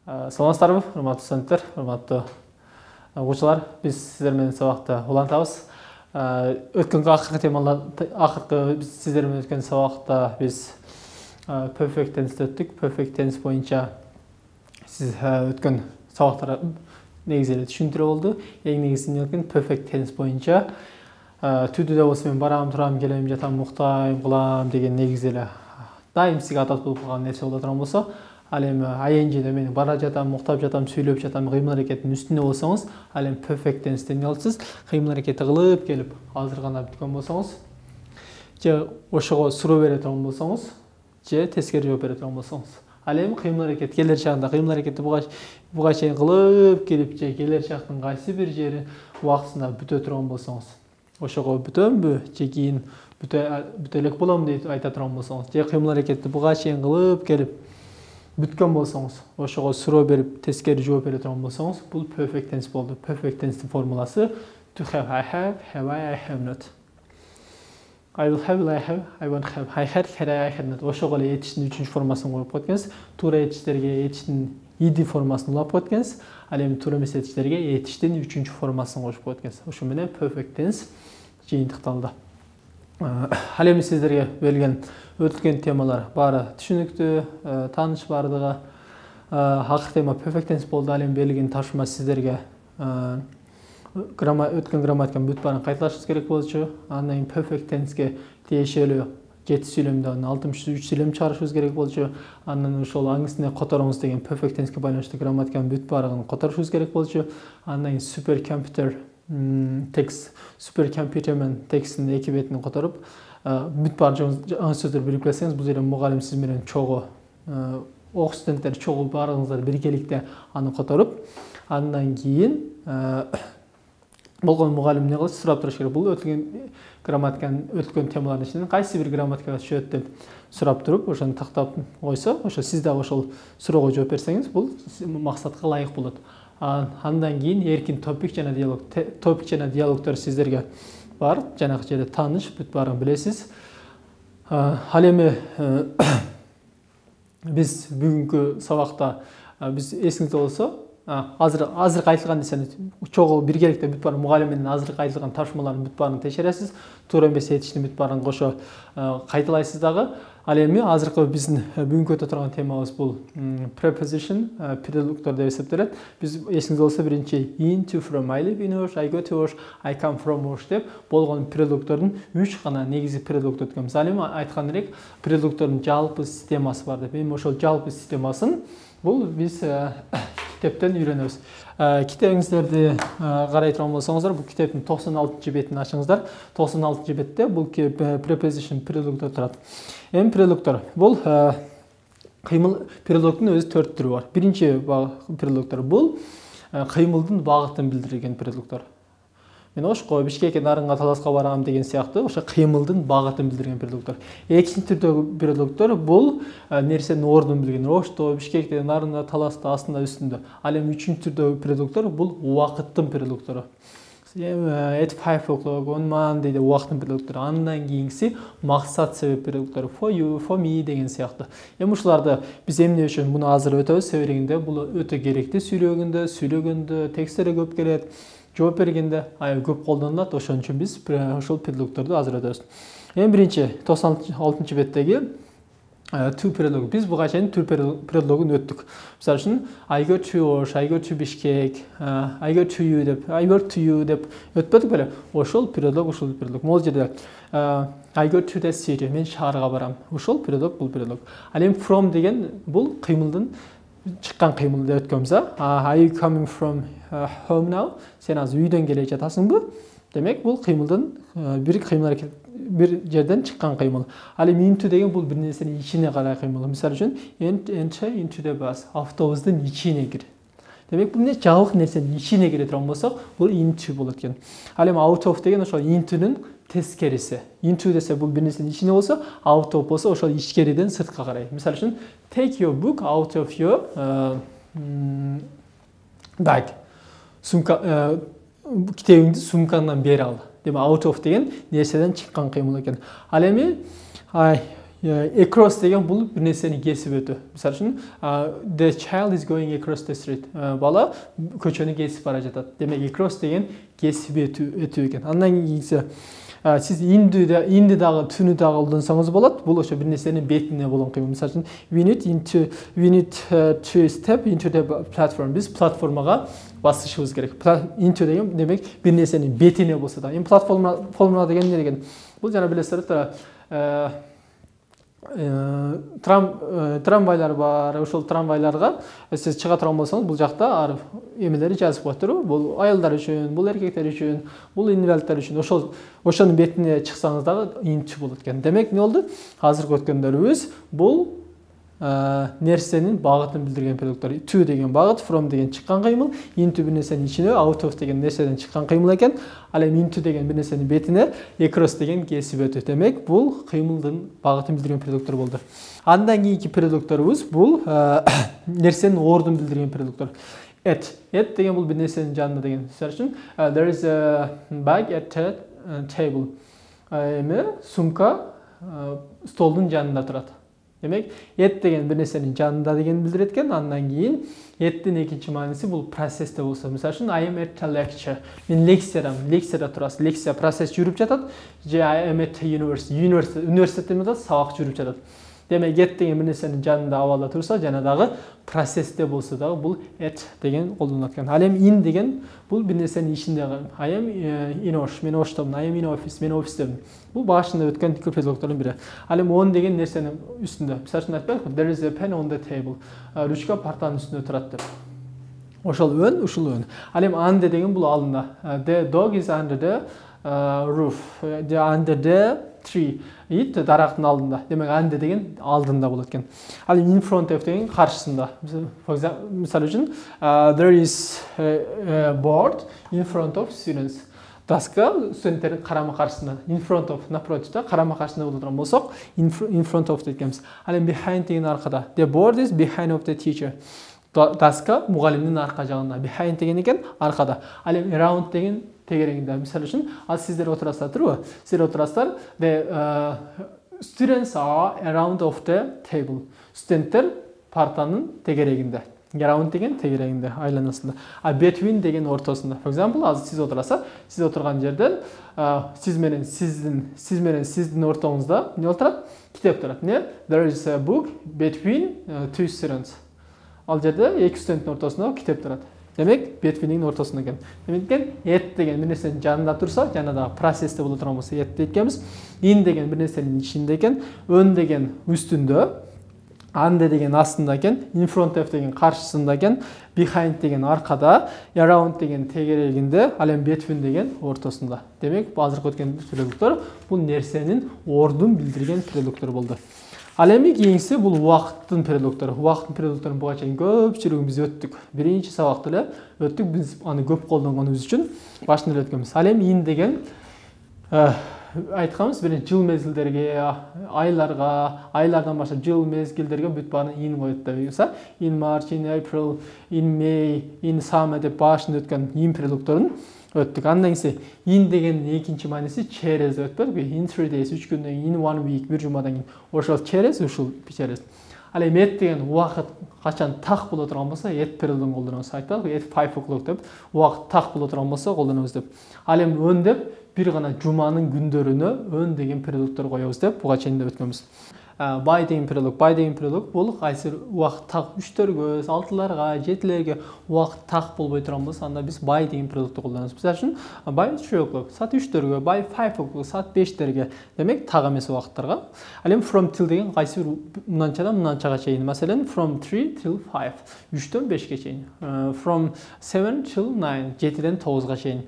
Саламатсыздарбы, урматтуу студенттер, урматтуу окуучулар. Биз сиздер менен сабакта улантабыз. Өткөнкү акыркы биз сиздер менен өткөн сабакта биз perfect tense өттүк. Perfect tense боюнча сиз өткөн сабактар негизи эле түшүндүрүү болду. Эң негизинен өткөн perfect tense боюнча түдүдө болсо мен барам, турам, келем, жатам, уктайм, кылам деген негизи эле дайым сизге атат болуп калган нерсе боло турган болсо, ал эми ING'де мен бара жатам, уктап жатам, сүйлөп жатам, кыймыл аракеттин үстүндө болсоңуз, ал эми perfect tense деп аласыз. Кыймыл аракетти кылып келип, азыр гана бүткөн болсоңуз, же ошого суроо бере турган болсоңуз, же тескери жооп бере турган болсоңуз. Ал эми кыймыл аракет келер чагында кыймыл аракетти буга чейин кылып келип, же келер чактын кайсы бир жери убактысында бүтө турган болсоңуз, ошого бүтөмбү, же кийин бүтө элек болом деп айта турган болсоңуз, же кыймыл аракетти буга чейин кылып келип бүткөн болсоңуз, ошого суроо берип, тескери жооп бере турган болсоңуз, бул perfect tense болду. Perfect tense'тин формуласы to have, I have not. I will have, I have, I won't have, I had not. Ошого эле этиштин үчүнчү формасын коюп койгонбуз. Туура этиштерге этиштин id формасын улап койгонбуз. Ал эми туура эмес этиштерге этиштин үчүнчү формасын кошуп койгонбуз. Ошо менен perfect tense жыйынтыкталды. Ал эми сиздерге берилген өтүлгөн темалар баары түшүнүктүү, тааныш бардыгы. Акыркы тема perfect tense болду. Ал эми берилген тапшырма сиздерге өткөн грамматиканын бүт баарын кайталашыңыз керек болчу. Андан кийин perfect tense'ге тиешелүү 7 сүйлөмдөн 63 сүйлөм чыгарышыбыз керек болчу. Андан ошол аңысына которуңуз деген perfect tense'ге байланыштуу грамматиканын бүт баарын которушубуз керек болчу. Андан кийин supercomputer текст, supercomputer менен текстин эки бетин которуп, бүт бар жаңы сөздөр билип келсеңиз, бул жерде мугалим сиз менен чогуу, окууч студенттер чогуу баарыңыздар биргеликте аны которуп, андан кийин болгон мугалим эмне кылат, сурап туруш керек. Бул өтүлгөн грамматиканын өтүлгөн темалардын ичинен кайсы бир грамматикага түшөт деп сурап туруп, ошону тактап койсо, ошо сиз дагы ошол суроого жооп берсеңиз, бул максатка ылайык болот. Андан кийин эркин топик жана диалогтор сиздерге бар, жанагы жерде тааныш, бүт баарын билесиз. Ал эми биз бүгүнкү сабакта биз эсиңизде болсо, азыркы айтылган нерсени чогуу биргеликте бүт баарын мугалим менен азыркы айтылган тапшырмалардын бүт баарын текшересиз, туура эмес этиштин бүт баарын кошо кайталайсыз дагы. Ал эми азыркы биздин бүгүнкү өтө турган темабыз бул preposition, предлогдор деп эсептелет. Биз эсиңизде болсо биринчи into, from, I live in Osh, I go to Osh, I come from Osh деп болгон предлогдордун 3 гана негизи предлогду өткөнбүз. Ал эми айткан элек предлогдордун жалпы системасы бар деп. Эми ошол жалпы системасын бул биз китептен үйрөнөбүз. Китебиңиздерди карай турган болсоңуздар, бул китептин 96 бетин ачыңыздар. 96 бетте бул preposition предлогдор турат. Эми предлогдор бул кыймыл предлогдун өзү 4 түрү бар. Биринчи предлогдор бул кыймылдын багытын билдирген предлогдор. Мен Ошко, Бишкекке, Нарынга, Таласка барам деген сыяктуу ошо кыймылдын багытын билдирген предлогдор. Экинчи түрдөгү предлогдор бул нерсенин ордун билдирген. Ошто, Бишкекте, Нарында, Таласта, астында, үстүндө. Ал эми үчүнчү түрдөгү предлогдор бул убакыттын предлогдору. At 5 o'clock on Monday деп убакыттын предлогдору. Андан кийинкиси максат себеп предлогдору. For you, for me деген сыяктуу. Эми ушуларды биз эмне үчүн муну азыр өтөбүз себебинде бул өтө керектүү сүйлөгөндө тексттерге көп келет. Жооп бергенде көп колдонулат, ошон үчүн биз ошол предлогдорду азыр өтөбүз. Эми биринчи 96 беттеги to предлог. Биз буга чейин to предлогун өттүк. Мисалы үчүн I go to Osh, I go to Bishkek, I go to you деп, I work to you деп өтпөдүк беле? Ошол предлог. Могул жерде I go to the city, мен шаарга барам. Ошол предлог, бул предлог. Ал эми from деген бул кыймылдын чыккан кыймыл деп өткөнбүз. Are you coming from home now? Сен азыр үйдөн келе жатасыңбы? Демек, бул кыймылдын бир кыймыл аракет бир жерден чыккан кыймыл. Ал эми into деген бул бир нерсенин ичине карай кыймыл. Мисалы үчүн enter into the bus, автобустун ичине кир. Демек, бул жабык нерсенин ичине кире турган болсок, бул into болот экен. Ал эми out of деген ошол into'нун тескериси. Into десе бул бир нерсенин ичине болсо, out of болсо ошол ичкериден сыртка карай. Мисалы үчүн take your book out of your bag. Сумка китебиңди сумкаңдан бери ал. Демек out of деген нерседен чыккан кыймыл экен. Ал эми Across деген бұл бір нәрсені кесіп өту. Мысалы үшін, the child is going across the street. Бала көшені кесіп бара жатады. Демек, across деген кесіп өту екен. Андан кейін сіз индидағы түнідағы қолдансаңыз болады. Бұл осы бір нәрсенің бетіне болған қимыл. Мысалы үшін, we need to step into the platform. Біз платформаға басышымыз керек. Into деген демек бір нәрсенің бетіне болса да. Платформа деген не деген? Бұл жаңа білесіздер, трамвайлар бар, ошол трамвайларга сиз чыга турган болсоңуз, бул жакта эмелери жазып коюптур. Бул айылдар үчүн, бул эркектер үчүн, бул инвалидтер үчүн. Ошонун бетине чыксаңыз дагы инчи болот экен. Демек, эмне болду? Азыркы өткөндөрүбүз бул нерсенин багытын билдирген предлогдор. To деген багыт, from деген чыккан кыймыл, into бир нерсенин ичине, out of деген нерседен чыккан кыймыл экен. Ал эми into деген бир нерсенин бетине, across деген кесип өтөт. Демек, бул кыймылдын багытын билдирген предлогдор болду. Андан кийинки предлогдорубуз бул нерсенин ордун билдирген предлогдор. At деген бул бир нерсенин жанында деген. Мисалы үчүн, there is a bag at a table. Эми сумка столдун жанында турат. Демек, at деген bir нерсенин жанында деген билдирет экен. Андан кийин at'тин экинчи мааниси бул процессте болсо. Мисалы үчүн, I am at a lecture. Мен лекцияда турасыз. Лекция процесс жүрүп жатат. Же I am at a university. Университетте сабак жүрүп жатат. Демек, at деген bir нерсенин жанында абалда турса, жана дагы процессте болсо дагы бул at деген колдонулат экен. Ал эми in деген бул bir нерсенин ичиндеги. I am in Osh. Мен Oshtомун. I am in office. Мен офистемин. Бул башында өткөн предлогдордун бири. Ал эми on деген нерсенин үстүндө. Мисалы үчүн айтпайбы? There is a pen on the table. Ручка партанын үстүндө турат деп. Ошол өн, ушул өн. Ал эми under деген бул алдында. The dog is under the roof. Under the tree. Ит дарактын алдында. Демек, under деген алдында болот экен. Ал эми in front of деген каршысында. Мисалы үчүн, there is a board in front of students. Доска студенттердин карама-каршысында. In front of, напротив, карама-каршысында болуп турган болсок, in front of дегенбиз. Ал эми behind деген аркада. The board is behind of the teacher. Доска мугалимдин арка жагында. Behind деген экен аркада. Ал эми around деген тегерегинде. Мисалы үчүн, ал сиздер отурасыздар, турбу? Сиздер отурасыздар. The students are around of the table. Студенттер партанын тегерегинде. Around деген тегерегинде, айланасында. Between деген ортосунда. For example, азыр сиз отураса, сиз отурган жерден сиз менен сиздин ортоңузда эмне отурат? Китеп турат. Эмне? There is a book between two students. Ал жерде эки студенттин ортосунда китеп турат. Демек, between-ин ортосунда экен. Демек, at деген бир нерсенин жанында турса, жана дагы процессте боло турган болсо, at дейткенбиз. In деген бир нерсенин ичинде экен, on деген үстүндө, under деген астында экен, in front of деген каршысында экен, behind деген аркада, around деген тегерегинде, ал эми between деген ортосунда. Демек, азыркы өткөн предлогдор бул нерсенин ордун билдирген предлогдор болду. Ал эми кийинкиси бул убакыттын предлогдору. Убакыттын предлогдорун буга чейин көпчүлүгүн биз өттүк. Биринчи сабакта эле өттүк, биз аны көп колдонгонубуз үчүн башында эле өткөнбүз. Ал эми in деген айтканбыз, биринчи жыл мезгилдерге, айларга, айлардан башка жыл мезгилдерге бүт баарын in коет деп атса, in March, in April, in May, in summer деп башында өткөн in предлогдорун өттүк. Андан кийин in деген экинчи мааниси через өтпөдүкпү? In 3 days, 3 күндөн кийин, in 1 week, бир жумадан кийин. Ошол через, ушул через. Ал эми at деген убакыт качан так боло турган болсо, at предлогун колдонобуз. Айтпадыкпы? At 5 o'clock деп убакыт так боло турган болсо колдонобуз деп. Ал эми on деп бир гана жуманын күндөрүнө on деген предлогдор коебуз деп буга чейин өткөнбүз. By деген предлог бул кайсы убакыт так 3-төргө, 6-ларга, 7-лерге убакыт так болбой турган болсо, анда биз by деген предлогду колдонобуз. Мисалы үчүн, by 3 o'clock, саат 3-төргө, by 5 o'clock, саат 5-терге. Демек, так эмес убакыттарга. Ал эми from till деген кайсы бир мынанчадан мынанчага чейин. Маселен, from 3 till 5, 3-төн 5ке чейин. From 7 till 9, 7-ден 9га чейин.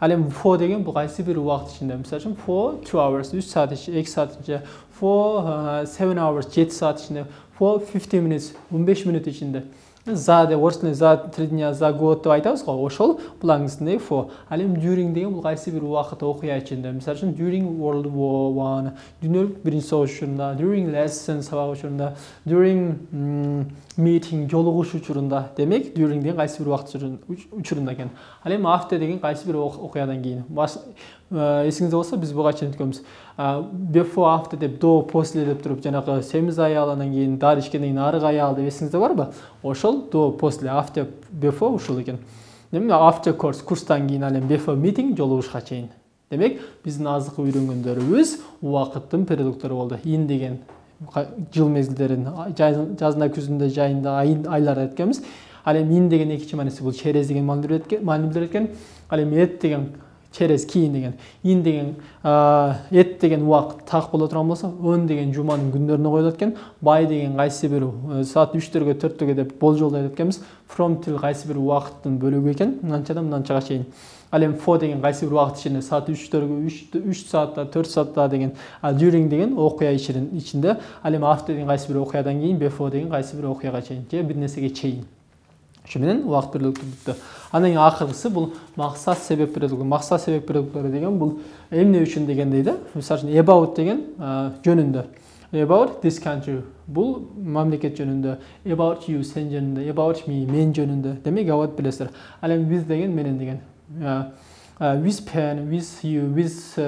Ал эми for деген бул кайсы бир убакыт ичинде. Мисалы үчүн, for 2 hours, 3 саат, 2 саат ичинде. For 7 hours, 7 саат ичинде. For 15 minutes, 15 мүнөт ичинде. За деп, орысында за 3 дня, за год деп айтабыз го. Ошол бул аңгысындагы for. Ал эми during деген бул кайсы бир убакыт окуя ичинде. Мисалы үчүн, during World War I, дүйнөлүк биринчи согуш учурунда, during lesson сабак учурунда, during meeting жолугуш учурунда. Демек, during деген кайсы бир убакыт учурунда экен. Ал эми after деген кайсы бир окуядан кийин. эсиңизде болсо биз буга чейин өткөнбүз. Before after деп до после деп туруп жанагы семиз аял анан кийин дары ичкенден кийин арык аял деп эсиңизде барбы? Ошол до после after before ушул экен. Демек after course курстан кийин ал эми before meeting жолугушка чейин. Демек биздин азыркы үйрөнгөндөрүбүз убакыттын предлогтору болду. In деген жыл мезгилдерин жазында, күзүндө, жайында, айларды эткенбиз. Ал эми in деген экинчи мааниси бул через деген маани билдирет экен. Ал эми et деген через кийин деген, in деген et деген убакыт так боло турган болсо, on деген жуманын күндөрүнө коюлат экен. By деген кайсы бир саат 3-төргө 4-төгө деп болжолдойт экенбиз. From till кайсы бир убакыттын бөлүгү экен. Мынчадан мынчага чейин. Ал эми for деген кайсы бир убакыт ичинде саат 3 саатта 4 саатта деген, during деген окуя ичинде, ал эми after деген кайсы бир окуядан кийин, before деген кайсы бир окуяга чейин, же бир нерсеге чейин. Ошо менен убакыт предлогу бүттү. Анан кийин акыркысы бул максат себеп предлогу. Максат себеп предлогтору деген бул эмне үчүн дегендей да. Мисалы үчүн about деген жөнүндө. About this country бул мамлекет жөнүндө, about you сен жөнүндө, about me мен жөнүндө. Демек about билесиздер. Ал эми with деген менен деген. With pen, with you, with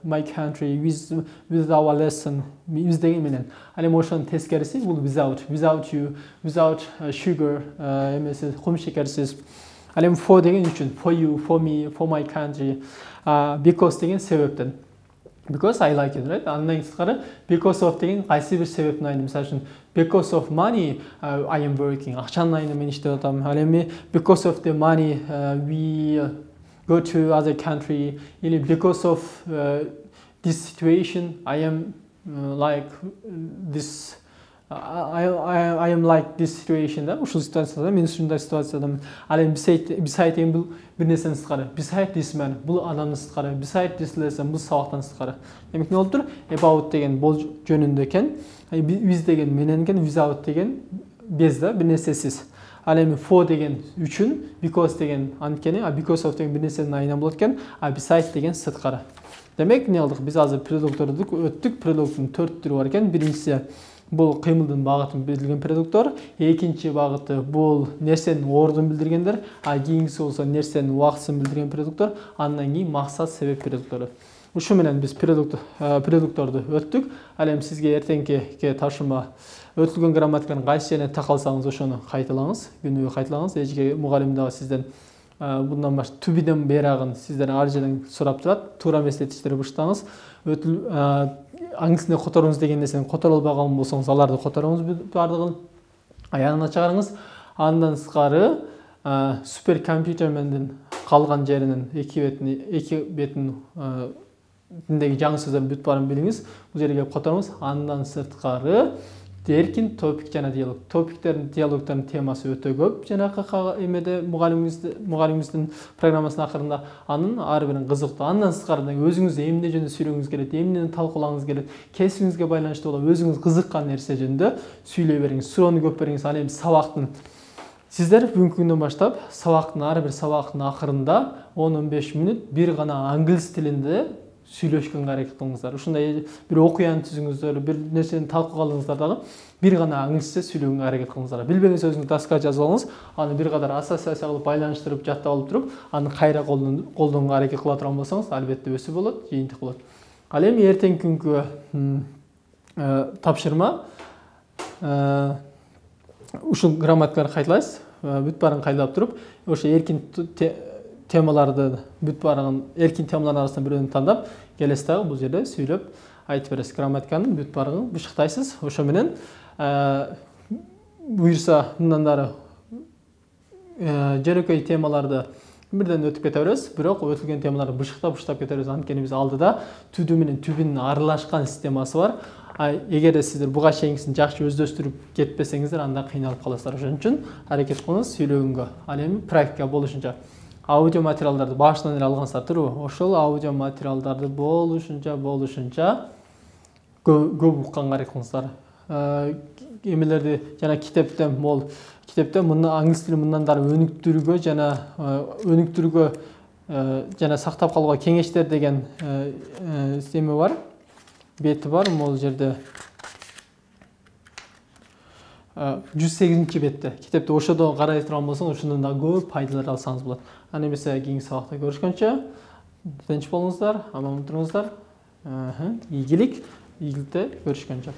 my country, with our lesson, with деген менен. Ал эми ошонун тескериси бул without you, without sugar, эмеси кум шекерсиз. Ал эми for деген үчүн, for you, for me, for my country, because деген себептен. Because I like it, right? Андан тышкары because of деген кайсы бир себептин айында, мисалы үчүн because of money I am working. Акчанын айында мен иштеп атам. Ал эми because of the money we go to other country, или because of this situation I am like this I am like this situation да. Ушул ситуацияда мен ушундай ситуациядамын. Ал эми beside деген бул бир нерсенин сырткары. Beside this man бул адамдын сырткары. Beside this lesson бул сабактан сырткары. Демек эмне болуп тур? About деген бол жөнүндө экен. With деген менен экен, without деген без да, бир нерсесиз. Ал эми for деген үчүн, because деген анткени, because of деген бир нерсенин айынан болот экен, beside деген сырткары. Демек эмне кылдык? Биз азыр предлогторду өттүк. Предлогдун 4 түрү бар экен. Биринчиси бул кыймылдын багытын билдирген предлогтор, экинчи багыты бул нерсенин ордун билдиргендер, кийинкиси болсо нерсенин убактысын билдирген предлогтор, андан кийин максат себеп предлогтору. Ушу менен биз предлогторду өттүк. Ал эми сизге эртеңки тапшырма өтүлгөн грамматиканын кайсы жерине такалсаңыз ошону кайталаңыз, күнүгө кайталаңыз. Эжеке мугалим дагы сизден bundan baş tübiden beragın sizden arjeden sorap turat. Tuura эмес этиштери баштаңыз. Аңгысына которуңуз деген нерсени которолбаган болсоңуз, аларды которуңуз бардыгын аянына чыгарыңыз. Андан сырткары суперкомпьютермендин калган жеринин эки бетин тиндеги жаңы сөздөрдүн бүт баарын билиңиз. Бул жерге келип которуңуз. Андан сырткары Erkin topik жана диалог. Топиктердин, диалогдордун темасы өтө көп. Жанакы эмеде мугалимибиздин программасынын акырында анын ар бирин кызыктуу. Андан сырткары өзүңүз эмне жөнүндө сүйлөгүңүз келет, эмнени талкуулаңыз келет, кесибиңизге байланыштуу болуп, өзүңүз кызыккан нерсе жөнүндө сүйлөй бериңиз, суроону көп бериңиз. Ал эми сабактын сиздер бүгүнкү күндөн баштап сабактын ар бир сабактын акырында 10-15 мүнөт бир гана англис тилинде сүйлөшкөнгө аракет кылыңыздар. Ушундай бир окуяны түзүңүздөр, бир нерсени талкуулаңыздар дагы бир гана англисче сүйлөгөнгө аракет кылыңыздар. Билбеген сөзүңүздү даскага жазып алыңыз, аны бир кадар ассоциация кылып байланыштырып жаттап алып туруп, аны кайра колдонууга аракет кыла турган болсоңуз, албетте өсүү болот, жыйынтык болот. Ал эми эртеңки күнгү тапшырма ушул грамматикаларды кайталайсыз, бүт баарын кайталап туруп, ошо эркин темаларды бүт баарын эркин темалардын арасынан бирөөнү тандап, келесиз дагы бул жерде сүйлөп айтып бересиз. Грамматиканын бүт баарын бышыктайсыз. Ошо менен буюрса мындан дары жөнөкөй темаларды бирден өтүп кете беребиз, бирок өтүлгөн темаларды бышыктап кете беребиз. Анткени биз алдыда түдү менен түбүнүн аралашкан системасы бар. Эгерде сиздер буга чейинкисин жакшы өздөштүрүп кетпесеңиздер, анда кыйналып каласыздар. Ошон үчүн аракет кылыңыз сүйлөгөнгө. Ал эми практика болушунча аудио материалдарды башынан эле алгансыздар туурабы? Ошол аудио материалдарды болушунча көп укканга аракет кылыңыздар. Эмелерди жана китептен мындан англис тили мындан дары өнүктүрүүгө жана сактап калууга кеңештер деген эме бар. Бети бар, могул жерде 108 бетте. Китепти ошодо карай турган болсоң, ошондон да көп пайдалар алсаңыз болот. Аны эмесе кийинки сабакта көрүшкөнчө Тынч болуңуздар, аман туруңуздар. Ийгилик, ийгиликте көрүшкөнчө.